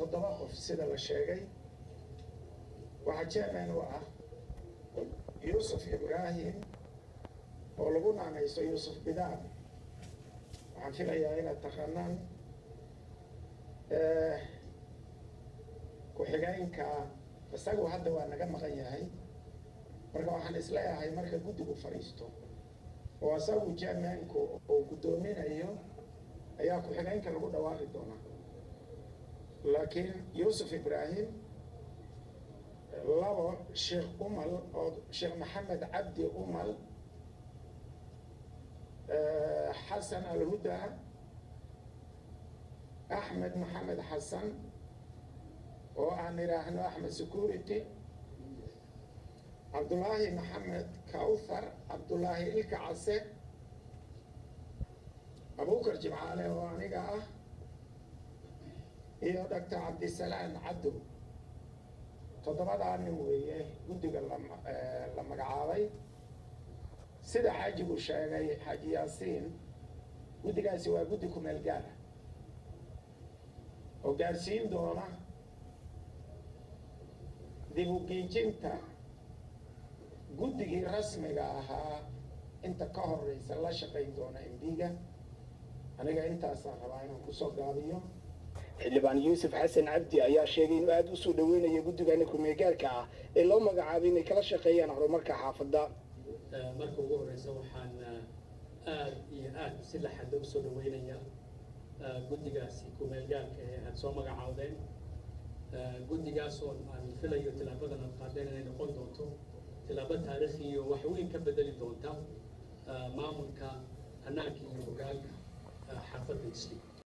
وتضبط في سيدة الشيخي وحجامين وعه يوسف إبراهيم ولقونا عن يوسف بدان وعن في الأيام التقنن ku-xigeenka isagu hadda waa naga maqan yahay marka waxaan isleeyahay marka guddigu fariisto oo isagu jaamaanku oo gudoominayo ayaa ku-xigeenka lagu dhawaaqi doonaa laakiin Yusuf Ibrahim labo Sheikh Umal oo Sheikh Maxamed Cabdi Umal Hassan Al-Huda Ahmed Mohamed Hassan وأنا أحمد سكورتي عبد الله محمد كوثر عبد الله الكعسة أبو بكر جمعالي وأنا إيه دكتور عبد السلام عبدو تضمد عني وياه قد لما قعاوي سيدا حاجي وشاقي حاجي ياسين قد قاسي وقدكم الجالة وقارسين دونا dib u geejinta guddigii rasmiga ahaa inta ka horeysa la shaqayn doona MD-ga aniga intaasaan rabaa inaan kusoo gaabiyo xildhibaan Yuusuf Xasan Cabdi ayaa sheegay inuu aad u soo dhaweynayo guddigan ku-meelgaarka ah ee loo magacaabay inay kala shaqeeyaan horumarka xaafadda marka ugu horeysa waxaan aad iyo aad si la xad u soo dhaweynaya guddigaasi ku-meelgaarka ee aad soo magacaawdeen guddigaas oo aan filayo tilaabadan aad qaadeen inay noqon doonto tilaabo taariikhi iyo wax weyn ka bedeli doonta maamulka hanaanka iyo hoggaanka xaafadda Islii